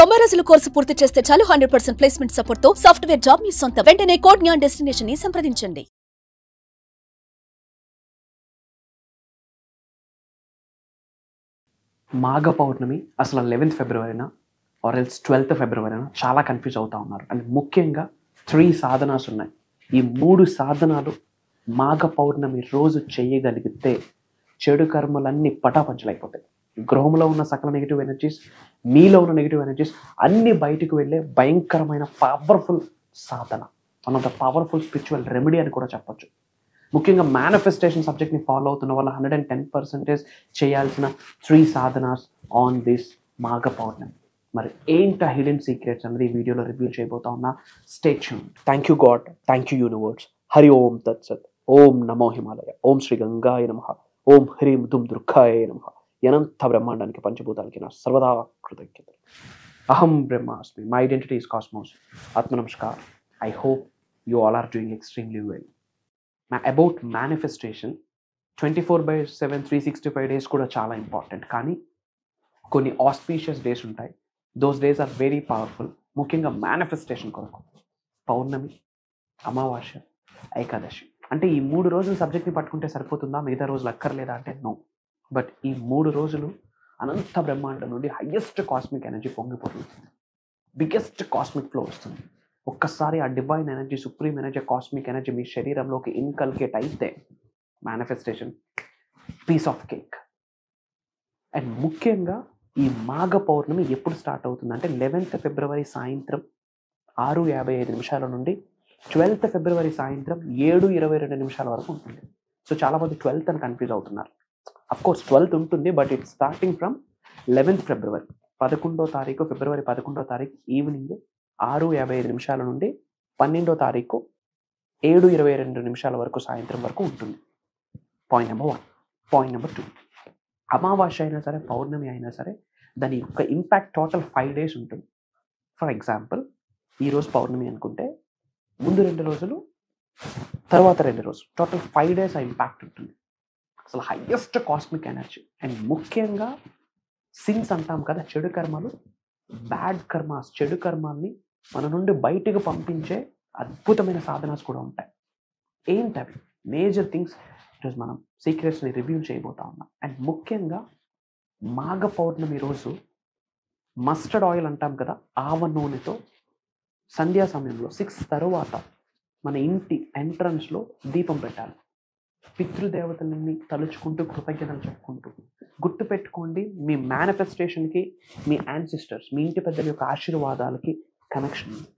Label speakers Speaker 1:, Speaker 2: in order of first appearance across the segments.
Speaker 1: 90 రోజుల కోర్సు పూర్తి చేస్తే చాలు 100% ప్లేస్మెంట్ సపోర్ట్ తో సాఫ్ట్వేర్ జాబ్ మీ సొంతం. వెంటనే కోడ్ జ్ఞాన్ డెస్టినేషన్ ని సంప్రదించండి.
Speaker 2: మాఘ పౌర్ణమి అసలు 11th ఫిబ్రవరినా ఆర్ ఎల్స్ 12th ఫిబ్రవరినా చాలా కన్ఫ్యూజ్ అవుతా ఉన్నారు. అండ్ ముఖ్యంగా 3 సాధనాలు ఉన్నాయి. ఈ 3 సాధనాలు మాఘ పౌర్ణమి రోజు చేయగలిగితే చెడు కర్మలన్నీ పటాపంచలైపోతాయి. గృహంలో ఉన్న సకల నెగిటివ్ ఎనర్జీస్, మీలో ఉన్న నెగిటివ్ ఎనర్జీస్ అన్ని బయటకు వెళ్ళే భయంకరమైన powerful Sadhana, one of the powerful spiritual remedy అని కూడా చెప్పొచ్చు. ముఖ్యంగా మేనిఫెస్టేషన్ సబ్జెక్ట్ని ఫాలో అవుతున్న వాళ్ళ 110% చేయాల్సిన 3 సాధనాస్ ఆన్ దిస్ మాఘ పౌర్ణమి. మరి ఏంటి హిడెన్ సీక్రెట్స్ అనేది ఈ వీడియోలో రివ్యూ చేయబోతా ఉన్నా. Stay tuned. Thank you God, thank you universe. Hari ఓం తత్సత్. ఓం నమో హిమాలయ. ఓం శ్రీ గంగాయ నమః. ఓం హ్రీం దుమ్ దుర్గాయ నమః. అనంత బ్రహ్మాండానికి పంచభూతాలకి నా సర్వదా కృతజ్ఞతలు. అహం బ్రహ్మాస్మి. My identity is cosmos. ఆత్మ నమస్కార్. I hope you all are doing extremely well. About manifestation 24/7 365 days కూడా చాలా ఇంపార్టెంట్. కానీ కొన్ని ఆస్పీషియస్ డేస్ ఉంటాయి. Those days are very powerful. ముఖ్యంగా మేనిఫెస్టేషన్ కొరకు పౌర్ణమి, అమావాస్య, ఏకాదశి. అంటే ఈ 3 రోజుల సబ్జెక్ట్ని పట్టుకుంటే సరిపోతుందా, మిగతా రోజులు అక్కర్లేదా అంటే నో. బట్ ఈ 3 రోజులు అనంత బ్రహ్మాండం నుండి హయ్యెస్ట్ కాస్మిక్ ఎనర్జీ పొంగిపోతుంది. బిగ్గెస్ట్ కాస్మిక్ ఫ్లో వస్తుంది. ఒక్కసారి ఆ divine energy, supreme energy, cosmic energy మీ శరీరంలోకి ఇన్కల్కేట్ అయితే manifestation piece of cake. And ముఖ్యంగా ఈ మాఘ పౌర్ణమి ఎప్పుడు స్టార్ట్ అవుతుందంటే 11th ఫిబ్రవరి సాయంత్రం 6:55 నుండి 12th ఫిబ్రవరి సాయంత్రం 7:22 వరకు ఉంటుంది. సో చాలామంది 12th అని కన్ఫ్యూజ్ అవుతున్నారు. అఫ్కోర్స్ 12th ఉంటుంది, but it's starting from 11th ఫిబ్రవరి. 11వ తారీఖు ఫిబ్రవరి 11వ తారీఖు ఈవినింగ్ 6:55 నుండి 12వ తారీఖు 7:22 వరకు సాయంత్రం వరకు ఉంటుంది. Point number 1. పాయింట్ నెంబర్ 2, అమావాస్య అయినా సరే పౌర్ణమి అయినా సరే దాని యొక్క ఇంపాక్ట్ టోటల్ 5 డేస్ ఉంటుంది. ఫర్ ఎగ్జాంపుల్ ఈరోజు పౌర్ణమి అనుకుంటే ముందు 2 రోజులు, తర్వాత 2 రోజులు, టోటల్ 5 డేస్ ఆ ఇంపాక్ట్ ఉంటుంది. అసలు హయ్యెస్ట్ కాస్మిక్ ఎనర్జీ. అండ్ ముఖ్యంగా సిన్స్ అంటాం కదా, చెడు కర్మలు, బ్యాడ్ కర్మాస్, చెడు కర్మాల్ని మన నుండి బయటకు పంపించే అద్భుతమైన సాధనాలు కూడా ఉంటాయి. ఏంటవి మేజర్ థింగ్స్ ఈరోజు మనం సీక్రెట్స్ని రివ్యూ చేయబోతా ఉన్నాం. అండ్ ముఖ్యంగా మాఘ పౌర్ణమి రోజు మస్టర్డ్ ఆయిల్ అంటాం కదా, ఆవ నూనెతో సంధ్యా సమయంలో 6 తరువాత మన ఇంటి ఎంట్రన్స్లో దీపం పెట్టాలి. పితృదేవతలని తలుచుకుంటూ కృతజ్ఞతలు చెప్పుకుంటూ. గుర్తుపెట్టుకోండి, మీ మేనిఫెస్టేషన్కి మీ యాన్సిస్టర్స్, మీ ఇంటి పెద్దల యొక్క ఆశీర్వాదాలకి కనెక్షన్ ఉంది.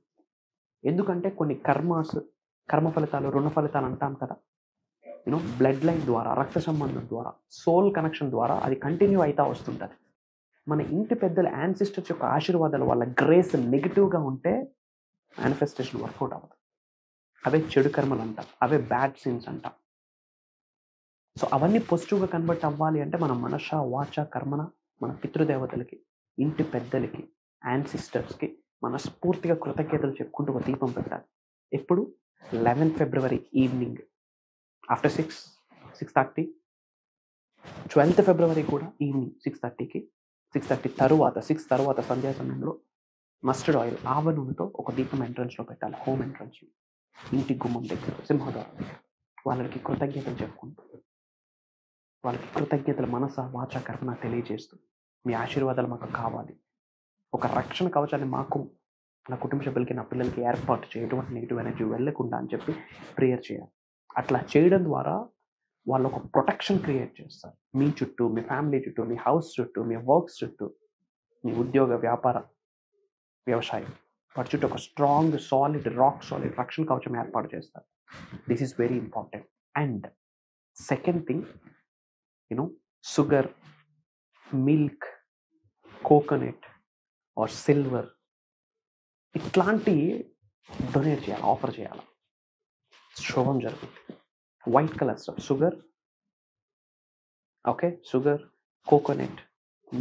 Speaker 2: ఎందుకంటే కొన్ని కర్మ ఫలితాలు, రుణ ఫలితాలు అంటాం కదా, బ్లడ్ లైన్ ద్వారా, రక్త సంబంధం ద్వారా, సోల్ కనెక్షన్ ద్వారా అది కంటిన్యూ అవుతా వస్తుంటుంది. మన ఇంటి పెద్దల యాన్సిస్టర్స్ యొక్క ఆశీర్వాదాలు, వాళ్ళ గ్రేస్ నెగిటివ్గా ఉంటే మేనిఫెస్టేషన్ వర్కౌట్ అవ్వదు. అవే చెడు కర్మలు అంటాం, అవే బ్యాడ్ సిన్స్ అంటాం. సో అవన్నీ పాజిటివ్గా కన్వర్ట్ అవ్వాలి అంటే మన మనస, వాచ, కర్మన మన పితృదేవతలకి, ఇంటి పెద్దలకి, యాన్సిస్టర్స్కి మనస్ఫూర్తిగా కృతజ్ఞతలు చెప్పుకుంటూ ఒక దీపం పెట్టాలి. ఎప్పుడు 11th ఫిబ్రవరి ఈవినింగ్ ఆఫ్టర్ 6:30, 12th ఫిబ్రవరి కూడా ఈవినింగ్ 6:30కి, 6:30 తరువాత, 6 తరువాత సంధ్యా సమయంలో మస్టర్డ్ ఆయిల్, ఆవ నూనెతో ఒక దీపం ఎంట్రన్స్లో పెట్టాలి. హోమ్ ఎంట్రన్స్లో, ఇంటి గుమ్మం దగ్గర, సింహద్వారం దగ్గర. వాళ్ళకి కృతజ్ఞతలు చెప్పుకుంటూ, వాళ్ళకి కృతజ్ఞతలు మనస, వాచ, కర్మన తెలియజేస్తూ, మీ ఆశీర్వాదాలు మాకు కావాలి, ఒక రక్షణ కవచాన్ని మాకు, నా కుటుంబ సభ్యులకి, నా పిల్లలకి ఏర్పాటు చేయ, ఎటువంటి నెగిటివ్ ఎనర్జీ వెళ్ళకుండా అని చెప్పి ప్రేయర్ చేయాలి. అట్లా చేయడం ద్వారా వాళ్ళు ఒక ప్రొటెక్షన్ క్రియేట్ చేస్తారు మీ చుట్టూ, మీ ఫ్యామిలీ చుట్టూ, మీ హౌస్ చుట్టూ, మీ వర్క్స్ చుట్టూ, మీ ఉద్యోగ, వ్యాపార, వ్యవసాయం, వాటి చుట్టూ ఒక స్ట్రాంగ్, సాలిడ్, రాక్ సాలిడ్ రక్షణ కవచం ఏర్పాటు చేస్తారు. This is very important. And second thing, sugar, milk, coconut or silver ఇట్లాంటి డొనేట్ చేయాలి, ఆఫర్ చేయాలి. శుభం జరుగుతుంది. White colour stuff, sugar, coconut,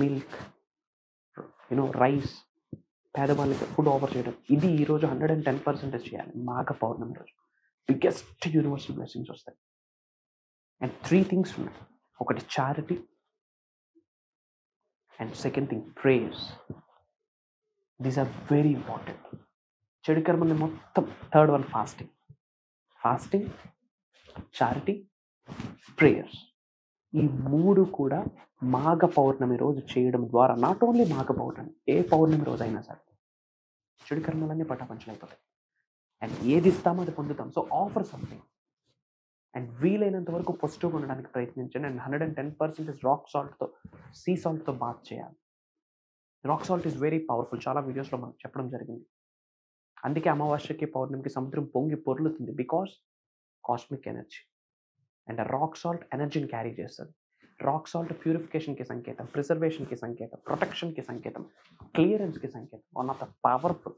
Speaker 2: milk, rice, పేదవాళ్ళకి ఫుడ్ ఆఫర్ చేయడం, ఇది ఈరోజు 110% చేయాలి. మాఘ పౌర్ణమి రోజు బిగ్గెస్ట్ యూనివర్సల్ బ్లెస్సింగ్స్ వస్తాయి. అండ్ 3 థింగ్స్ ఉన్నాయి. ఒకటి charity, and second thing prayers. These are very important. చెడు కర్మల్ని మొత్తం third one fasting, charity, prayers. ఈ 3 కూడా మాఘ పౌర్ణమి రోజు చేయడం ద్వారా, నాట్ ఓన్లీ మాఘ పౌర్ణమి, ఏ పౌర్ణమి రోజు అయినా సరే చెడు కర్మలన్నీ పటాపంచలైపోతాయి. అండ్ ఏది ఇస్తామో అది పొందుతాం. సో ఆఫర్ సంథింగ్ అండ్ వీలైనంత వరకు పాజిటివ్గా ఉండడానికి ప్రయత్నించండి. అండ్ 110% రాక్ సాల్ట్తో, సీ సాల్ట్తో బాత్ చేయాలి. Rock salt is very powerful. చాలా వీడియోస్లో మనకు చెప్పడం జరిగింది. అందుకే అమావాస్యకి పౌర్ణమికి సముద్రం పొంగి పొర్లుతుంది. Because cosmic energy. And rock salt ఎనర్జీని క్యారీ చేస్తుంది. రాక్ సాల్ట్ ప్యూరిఫికేషన్కి సంకేతం, ప్రిజర్వేషన్కి సంకేతం, ప్రొటెక్షన్కి సంకేతం, క్లియరెన్స్కి సంకేతం. One of the powerful.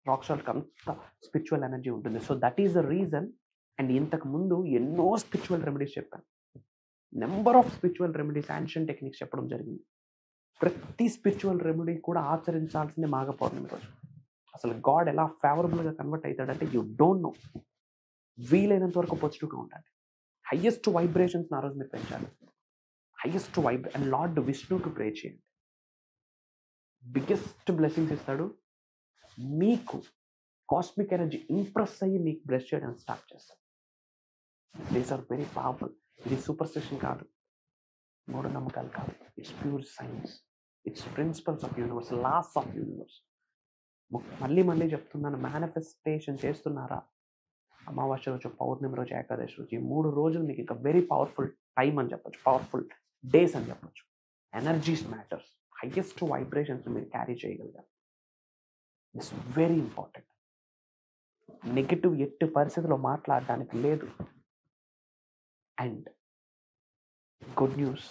Speaker 2: Rock సాల్ట్కి అంత స్పిరిచువల్ ఎనర్జీ ఉంటుంది. So that is the reason. And ఇంతకు ముందు ఎన్నో స్పిరిచువల్ రెమెడీస్ చెప్పాను. Number of spiritual remedies, ancient techniques చెప్పడం జరిగింది. ప్రతి స్పిరిచువల్ రెమెడీ కూడా ఆచరించాల్సిందే మాఘ పౌర్ణమి రోజు. అసలు గాడ్ ఎలా ఫేవరబుల్గా కన్వర్ట్ అవుతాడంటే యూ డోంట్ నో. వీలైనంత వరకు పాజిటివ్గా ఉండాలి. హైయెస్ట్ వైబ్రేషన్స్ ఆ రోజు మీరు పెంచాలి. హైయెస్ట్ అండ్ లార్డ్ విష్ణుకి ప్రే చేయండి. బిగ్గెస్ట్ బ్లెస్సింగ్స్ ఇస్తాడు. మీకు కాస్మిక్ ఎనర్జీ ఇంప్రెస్ అయ్యి మీకు బ్లెస్ చేయడానికి స్టార్ట్ చేస్తాడు. These are very powerful. ఇది సూపర్స్టిషన్ కాదు, మూఢనమ్మకాలు కాదు. It's pure science. It's principles of universe, laws of universe. మళ్ళీ చెప్తున్నాను, మేనిఫెస్టేషన్ చేస్తున్నారా? అమావాస్య రోజు, పౌర్ణమి రోజు, ఏకాదశి రోజు, ఈ 3 రోజులు మీకు ఇంకా వెరీ పవర్ఫుల్ టైం అని చెప్పొచ్చు, పవర్ఫుల్ డేస్ అని చెప్పొచ్చు. Energies matters. హైయెస్ట్ వైబ్రేషన్స్ మీరు క్యారీ చేయగలిగారు. It's very important. నెగిటివ్ ఎట్టి పరిస్థితిలో మాట్లాడడానికి లేదు. And good news,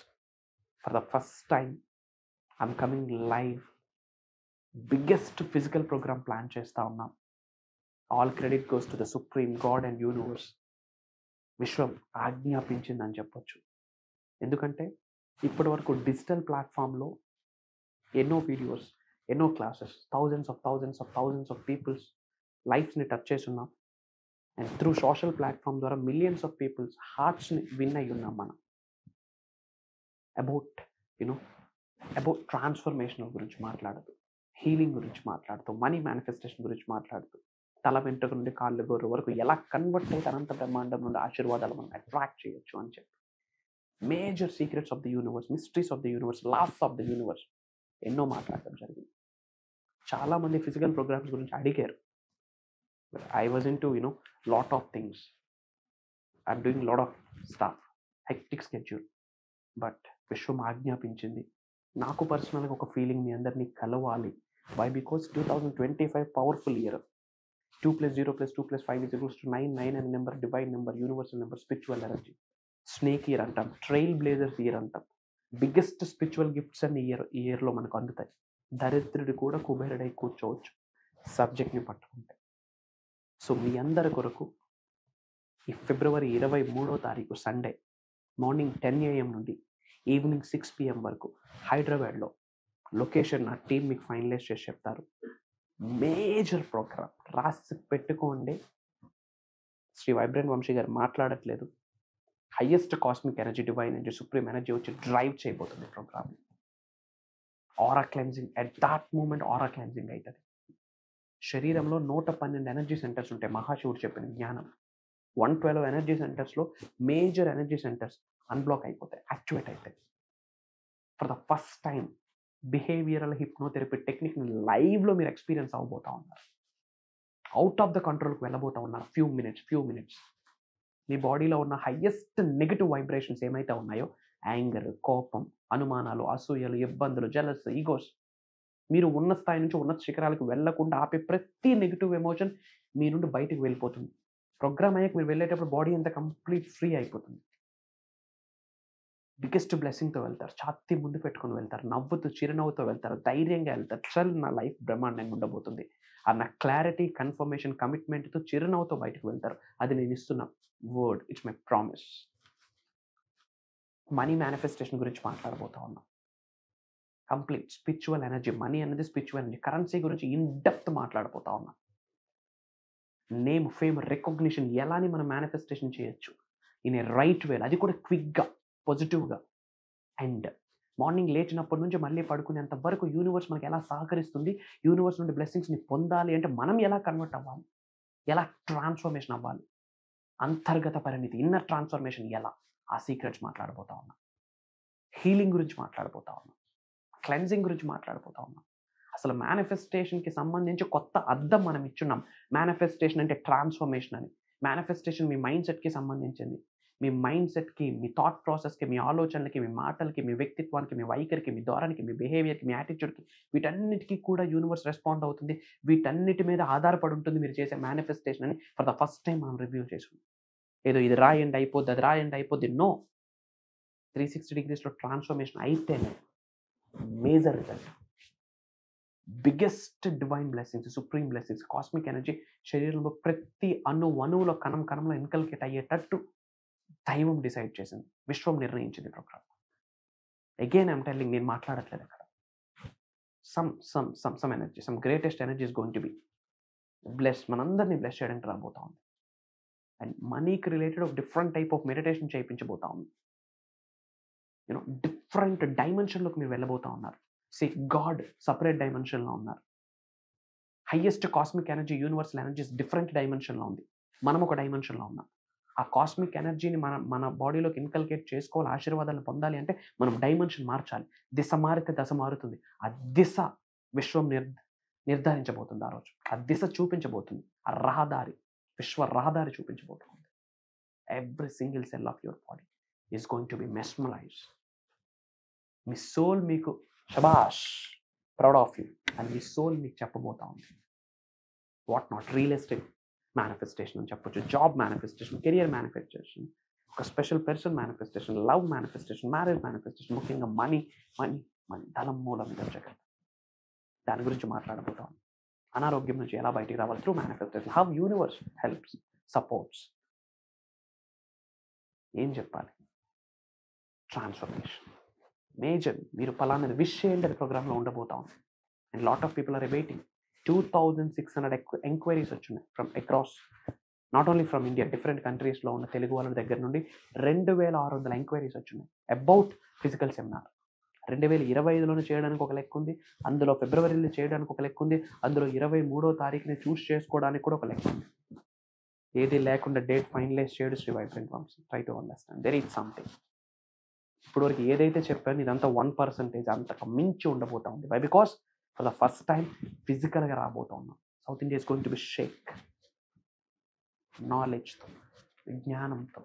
Speaker 2: for the first time I'm coming live. Biggest physical programme plan చేస్తూ ఉన్నాం. All credit goes to the supreme God and universe. విశ్వం ఆజ్ఞాపించిందని చెప్పొచ్చు. ఎందుకంటే ఇప్పటి వరకు డిజిటల్ ప్లాట్ఫామ్లో ఎన్నో వీడియోస్, ఎన్నో క్లాసెస్, థౌజండ్స్ ఆఫ్ పీపుల్స్ లైఫ్స్ని టచ్ చేసి ఉన్నాం. అండ్ త్రూ సోషల్ ప్లాట్ఫామ్ ద్వారా మిలియన్స్ ఆఫ్ పీపుల్స్ హార్ట్స్ని విన్ అయ్యి ఉన్నాం మనం. అబౌట్ ట్రాన్స్ఫర్మేషన్ గురించి మాట్లాడుతూ, హీలింగ్ గురించి మాట్లాడుతూ, మనీ మేనిఫెస్టేషన్ గురించి మాట్లాడుతూ, తల వెంట్రుక నుండి కాళ్ళు గోరు వరకు ఎలా కన్వర్ట్ అయితే అనంత బ్రహ్మాండం నుండి ఆశీర్వాదాలు మనం అట్రాక్ట్ చేయొచ్చు అని చెప్పి, major secrets of the universe, mysteries of the universe, laws of the universe ఎన్నో మాట్లాడడం జరిగింది. చాలామంది ఫిజికల్ ప్రోగ్రామ్స్ గురించి అడిగారు. I was into lot of things. I'm doing lot of stuff, hectic schedule. But విశ్వం ఆజ్ఞాపించింది. నాకు పర్సనల్గా ఒక ఫీలింగ్, మీ అందరినీ కలవాలి. వై? Because 2025 powerful year. 2 + 0 + 2 + 5 = 9. 9 అనే number divine number, universal number, spiritual energy. Snake year అంటాం, ట్రైల్ బ్లేజర్స్ ఇయర్ అంటాం. బిగ్గెస్ట్ స్పిరిచువల్ గిఫ్ట్స్ అన్ని ఈ ఇయర్లో మనకు అందుతాయి. దరిద్రుడు కూడా కుబేరుడై కూర్చోవచ్చు సబ్జెక్ట్ని పట్టుకుంటే. సో మీ అందరి కొరకు ఈ ఫిబ్రవరి 23వ తారీఖు సండే మార్నింగ్ 10 AM నుండి ఈవినింగ్ 6 PM వరకు హైదరాబాద్లో లొకేషన్ నా టీం మీకు ఫైనలైజ్ చేసి చెప్తారు. మేజర్ ప్రోగ్రామ్ రాసి పెట్టుకోండి. శ్రీ వైబ్రెంట్ వంశీ గారు మాట్లాడట్లేదు. Highest cosmic energy, divine energy, supreme energy వచ్చి డ్రైవ్ చేయబోతుంది programme. Aura cleansing, at that moment aura cleansing అవుతుంది. శరీరంలో 112 ఎనర్జీ సెంటర్స్ ఉంటాయి. మహాశివుడు చెప్పిన జ్ఞానం. 112 ఎనర్జీ సెంటర్స్లో మేజర్ ఎనర్జీ సెంటర్స్ అన్బ్లాక్ అయిపోతాయి, యాక్టివేట్ అవుతాయి. For the first time behavioural hypnotherapy టెక్నిక్ని లైవ్లో మీరు ఎక్స్పీరియన్స్ అవ్వబోతా ఉన్నారు. అవుట్ ఆఫ్ ద కంట్రోల్కి వెళ్ళబోతా ఉన్నారు. ఫ్యూ మినిట్స్ మీ బాడీలో ఉన్న హైయెస్ట్ నెగిటివ్ వైబ్రేషన్స్ ఏమైతే ఉన్నాయో, యాంగర్, కోపం, అనుమానాలు, అసూయలు, ఇబ్బందులు, జలస్, ఈగోస్, మీరు ఉన్న స్థాయి నుంచి ఉన్నత శిఖరాలకు వెళ్లకుండా ఆపే ప్రతి నెగిటివ్ ఎమోషన్ మీ నుండి బయటకు వెళ్ళిపోతుంది. ప్రోగ్రామ్ అయ్యాక మీరు వెళ్ళేటప్పుడు బాడీ అంతా కంప్లీట్ ఫ్రీ అయిపోతుంది. బిగ్గెస్ట్ బ్లెస్సింగ్తో వెళ్తారు. ఛాతీ ముందు పెట్టుకుని వెళ్తారు. నవ్వుతూ, చిరునవ్వుతో వెళ్తారు. ధైర్యంగా వెళ్తారు. చల్, నా లైఫ్ బ్రహ్మాండంగా ఉండబోతుంది అన్న క్లారిటీ, కన్ఫర్మేషన్, కమిట్మెంట్తో చిరునవ్వుతో బయటకు వెళ్తారు. అది నేను ఇస్తున్న word. It's my promise. Money manifestation గురించి మాట్లాడబోతా ఉన్నాం. Complete spiritual energy. మనీ అనేది స్పిరిచువల్ ఎనర్జీ. కరెన్సీ గురించి ఇన్ డెప్త్ మాట్లాడబోతా ఉన్నాం. నేమ్, ఫేమ్, రికగ్నిషన్ ఎలాని మనం మేనిఫెస్టేషన్ చేయొచ్చు ఇన్ ఏ రైట్ వే, అది కూడా క్విక్గా, పాజిటివ్గా. అండ్ మార్నింగ్ లేచినప్పటి నుంచి మళ్ళీ పడుకునేంత వరకు యూనివర్స్ మనకి ఎలా సహకరిస్తుంది, యూనివర్స్ నుండి బ్లెస్సింగ్స్ని పొందాలి అంటే మనం ఎలా కన్వర్ట్ అవ్వాలి, ఎలా ట్రాన్స్ఫర్మేషన్ అవ్వాలి, అంతర్గత పరిణితి, ఇన్నర్ ట్రాన్స్ఫర్మేషన్ ఎలా, ఆ సీక్రెట్స్ మాట్లాడబోతా ఉన్నాం. హీలింగ్ గురించి మాట్లాడబోతా ఉన్నాం, క్లెన్జింగ్ గురించి మాట్లాడబోతా ఉన్నాం. అసలు మేనిఫెస్టేషన్కి సంబంధించి కొత్త అర్థం మనం ఇచ్చున్నాం. మేనిఫెస్టేషన్ అంటే ట్రాన్స్ఫర్మేషన్ అని. మేనిఫెస్టేషన్ మీ మైండ్ సెట్కి సంబంధించింది. మీ మైండ్ సెట్కి, మీ థాట్ ప్రాసెస్కి, మీ ఆలోచనలకి, మీ మాటలకి, మీ వ్యక్తిత్వానికి, మీ వైఖరికి, మీ ధోరణికి, మీ బిహేవియర్కి, మీ యాటిట్యూడ్కి, వీటన్నిటికీ కూడా యూనివర్స్ రెస్పాండ్ అవుతుంది. వీటన్నిటి మీద ఆధారపడి ఉంటుంది మీరు చేసే మేనిఫెస్టేషన్ అని ఫర్ ద ఫస్ట్ టైం మనం రివ్యూ చేసుకున్నాం. ఏదో ఇది రాయండి అయిపోద్ది, అది రాయండి అయిపోద్ది. నో, 360 degreesలో ట్రాన్స్ఫర్మేషన్ అయితేనే major result. Biggest divine blessings, supreme blessings, cosmic energy శరీరంలో ప్రతి అణువులో కణంలో ఇన్కల్కేట్ అయ్యేటట్టు దైవం డిసైడ్ చేసింది, విశ్వం నిర్ణయించింది ప్రోగ్రామ్. అగైన్ ఐఎమ్ టెల్లింగ్, నేను మాట్లాడట్లేదు అక్కడ. Some energy, some greatest energy is going to B bless, మనందరినీ బ్లెస్ చేయడానికి రాబోతా ఉంది. అండ్ మనీకి రిలేటెడ్ ఒక డిఫరెంట్ టైప్ ఆఫ్ మెడిటేషన్ చేయించబోతా ఉంది. డిఫరెంట్ డైమెన్షన్లోకి మీరు వెళ్ళబోతా ఉన్నారు. గాడ్ సపరేట్ డైమెన్షన్లో ఉన్నారు. Highest cosmic energy, universal energy different డైమెన్షన్లో ఉంది. మనం ఒక డైమెన్షన్లో ఉన్నాం. ఆ కాస్మిక్ ఎనర్జీని మన బాడీలోకి ఇన్కల్కేట్ చేసుకోవాలి, ఆశీర్వాదాలను పొందాలి అంటే మనం డైమెన్షన్ మార్చాలి. దిశ మారితే దశ మారుతుంది. ఆ దిశ విశ్వం నిర్ధారించబోతుంది. ఆ రోజు ఆ దిశ చూపించబోతుంది. ఆ రహదారి, విశ్వ రహదారి చూపించబోతుంది. Every single cell of your body is going to be mesmerised. మీ సోల్ మీకు శబాష్, ప్రౌడ్ ఆఫ్ యూ అని మీ సోల్ మీకు చెప్పబోతా ఉంది. What not, real estate manifestation అని చెప్పొచ్చు, జాబ్ మేనిఫెస్టేషన్, కెరియర్ మేనిఫెస్టేషన్, ఒక special person manifestation, love manifestation, marriage manifestation, ముఖ్యంగా మనీ, ధనం మూలం జగత్. దాని గురించి మాట్లాడబోతాం. అనారోగ్యం నుంచి ఎలా బయటికి రావాలి through manifestation, how universe helps, supports. ఏం చెప్పాలి? Transformation major. మీరు పలానా విష్ చేయండి, అది ప్రోగ్రామ్లో ఉండబోతా ఉంది. And lot of people are waiting. 2600 enquiries వచ్చినాయి from across, not only from India, different కంట్రీస్లో ఉన్న తెలుగు వాళ్ళ దగ్గర నుండి 2600 ఎంక్వైరీస్ వచ్చినాయి అబౌట్ ఫిజికల్ సెమినార్. 2025లోనే చేయడానికి ఒక లెక్క ఉంది, అందులో ఫిబ్రవరిలో చేయడానికి ఒక లెక్క ఉంది, అందులో 23వ తారీఖుని చూస్ చేసుకోవడానికి కూడా ఒక లెక్క ఉంది. ఏది లేకుండా డేట్ ఫైనలైజ్ చేయడు Shri vibrant Vamshi. Try to understand there is something. ఇప్పటివరకు ఏదైతే చెప్పాను ఇదంతా 1%, అంతకు మించి ఉండబోతా ఉంది. Why? Because for the first time ఫిజికల్గా రాబోతా ఉన్నాం. South India is going to be shake. నాలెడ్జ్తో, విజ్ఞానంతో,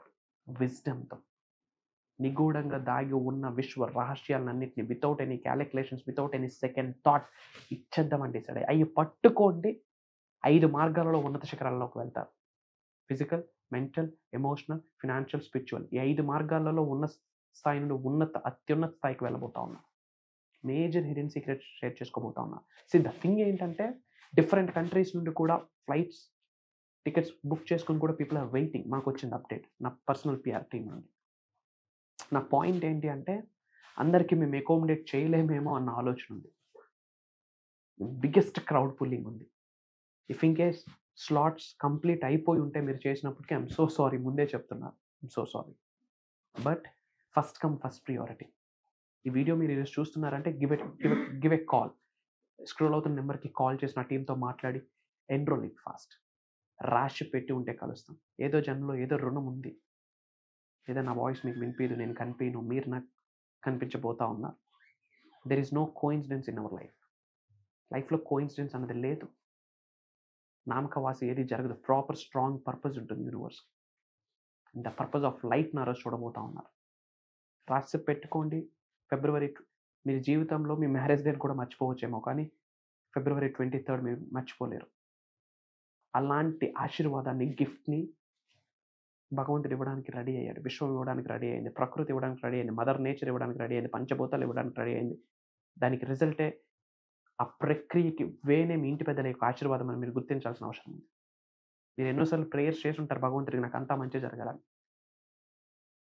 Speaker 2: విజ్డమ్తో, నిగూఢంగా దాగి ఉన్న విశ్వ రహస్యాలన్నింటినీ without any calculations, without any second thought ఇచ్చేద్దామని డిసైడ్ అయ్యి అవి పట్టుకోండి. 5 మార్గాలలో ఉన్నత శిఖరాల్లోకి వెళ్తారు. Physical, mental, emotional, financial, spiritual. ఈ 5 మార్గాలలో ఉన్న స్థాయి నుండి అత్యున్నత స్థాయికి వెళ్ళబోతా ఉన్నా. మేజర్ హిడెన్ సీక్రెట్స్ షేర్ చేసుకోబోతా ఉన్నా. ద థింగ్ ఏంటంటే డిఫరెంట్ కంట్రీస్ నుండి కూడా ఫ్లైట్స్ టికెట్స్ బుక్ చేసుకుని కూడా పీపుల్ ఆర్ వెయిటింగ్. మాకు వచ్చింది అప్డేట్ నా పర్సనల్ పిఆర్ టీమ్ నుండి. నా పాయింట్ ఏంటి అంటే అందరికీ మేము అకామిడేట్ చేయలేమేమో అన్న ఆలోచన ఉంది. బిగ్గెస్ట్ క్రౌడ్ పుల్లింగ్ ఉంది. If in case slots complete అయిపోయి ఉంటే మీరు చేసినప్పటికీ ఐఎమ్ సో సారీ, ముందే చెప్తున్నాను, I'm so sorry. But first come first priority. ఈ వీడియో మీరు ఈరోజు చూస్తున్నారంటే గివ్ ఎ కాల్. స్క్రోల్ అవుతున్న నెంబర్కి కాల్ చేసి నా టీంతో మాట్లాడి ఎన్రోల్ ఇట్ ఫాస్ట్. రాసి పెట్టి ఉంటే కలుస్తాం. ఏదో జన్మలో ఏదో రుణం ఉంది. ఏదో నా వాయిస్ మీకు వినిపించదు, నేను కనిపించను, మీరు నాకు కనిపించబోతా ఉన్నారు. There is no coincidence in our life. లైఫ్లో కోఇన్సిడెన్స్ అనేది లేదు. నామకవాసి ఏది జరగదు. ప్రాపర్ స్ట్రాంగ్ పర్పస్ ఉంటుంది universe. The purpose of life నా రోజు చూడబోతా ఉన్నారు. రాసి పెట్టుకోండి. ఫిబ్రవరి, మీ జీవితంలో మీ మ్యారేజ్ డేట్ కూడా మర్చిపోవచ్చేమో, కానీ February 23rd మీరు మర్చిపోలేరు. అలాంటి ఆశీర్వాదాన్ని, గిఫ్ట్ని భగవంతుడు ఇవ్వడానికి రెడీ అయ్యాడు. విశ్వం ఇవ్వడానికి రెడీ అయింది. ప్రకృతి ఇవ్వడానికి రెడీ అయింది. మదర్ నేచర్ ఇవ్వడానికి రెడీ అయింది. పంచభూతాలు ఇవ్వడానికి రెడీ అయింది. దానికి రిజల్టే ఆ ప్రక్రియకి వేనే మీ ఇంటి పెద్దల యొక్క ఆశీర్వాదం అని మీరు గుర్తించాల్సిన అవసరం ఉంది. మీరు ఎన్నోసార్లు ప్రేయర్స్ చేసి ఉంటారు, భగవంతుడికి నాకు అంతా మంచి జరగాలని.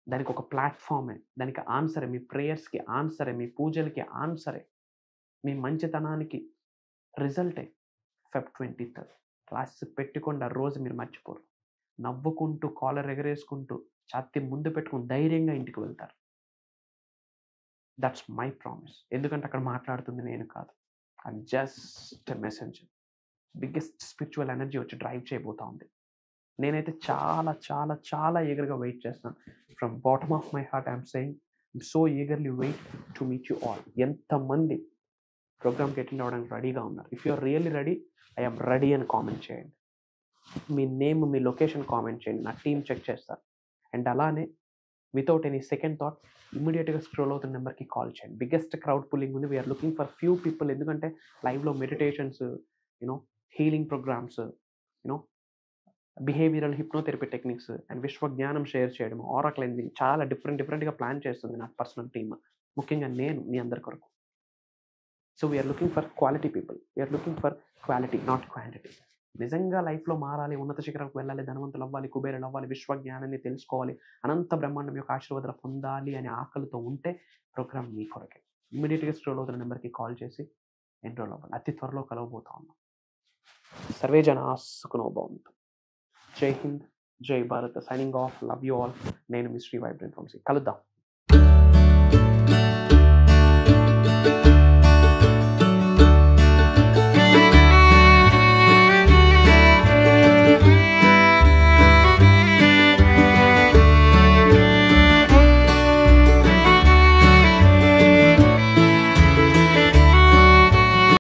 Speaker 2: దానికి ఒక ప్లాట్ఫామే, దానికి ఆన్సరే, మీ ప్రేయర్స్కి ఆన్సరే, మీ పూజలకి ఆన్సరే, మీ మంచితనానికి రిజల్టే Feb 23rd. రాసి పెట్టుకోండి. ఆ రోజు మీరు మర్చిపోరు. నవ్వుకుంటూ, కాలర్ ఎగరేసుకుంటూ, ఛాతీ ముందు పెట్టుకుని ధైర్యంగా ఇంటికి వెళ్తారు. That's my promise. ఎందుకంటే అక్కడ మాట్లాడుతుంది నేను కాదు, I'm just messenger. Biggest spiritual energy వచ్చి డ్రైవ్ చేయబోతా ఉంది. నేనైతే చాలా చాలా చాలా ఈగర్గా వెయిట్ చేస్తాను. From bottom of my heart I'm saying I'm so eagerly wait to meet you all. ఎంతమంది ప్రోగ్రామ్కి అటెండ్ అవ్వడానికి రెడీగా ఉన్నారు? If you're really ready, I'm ready అని కామెంట్ చేయండి. మీ నేమ్, మీ లొకేషన్ కామెంట్ చేయండి, నా టీం చెక్ చేస్తారు. అండ్ అలానే వితౌట్ ఎనీ సెకండ్ థాట్ ఇమ్మీడియట్గా స్క్రోల్ అవుతున్న నెంబర్కి కాల్ చేయండి. బిగ్గెస్ట్ క్రౌడ్ పుల్లింగ్ ఉంది. We're looking for few people. ఎందుకంటే లైవ్లో meditations, you know healing programmes, you know behavioural hypnotherapy techniques and విశ్వ జ్ఞానం షేర్ చేయడం, ఆరా క్లెన్జింగ్, చాలా డిఫరెంట్గా ప్లాన్ చేస్తుంది నా పర్సనల్ టీమ్, ముఖ్యంగా నేను మీ అందరి కొరకు. So we're looking for quality people. We're looking for quality, not quantity. నిజంగా లైఫ్లో మారాలి, ఉన్నత శిఖరకు వెళ్ళాలి, ధనవంతులు అవ్వాలి, కుబేరులు అవ్వాలి, విశ్వ జ్ఞానాన్ని తెలుసుకోవాలి, అనంత బ్రహ్మాండం యొక్క ఆశీర్వాదాలు పొందాలి అనే ఆకలితో ఉంటే ప్రోగ్రామ్ మీ కొరకే. ఇమ్మీడియట్గా స్క్రోల్ అవుతున్న నెంబర్కి కాల్ చేసి ఎన్రోల్ అవ్వాలి. అతి త్వరలో కలవబోతా ఉన్నాం. సర్వే జనా సుఖినో భవంతు. జై హింద్, జై Bharat. Signing off. Love you all. నేను మీ శ్రీ వైబ్రెంట్ వంశీ. కలుద్దాం.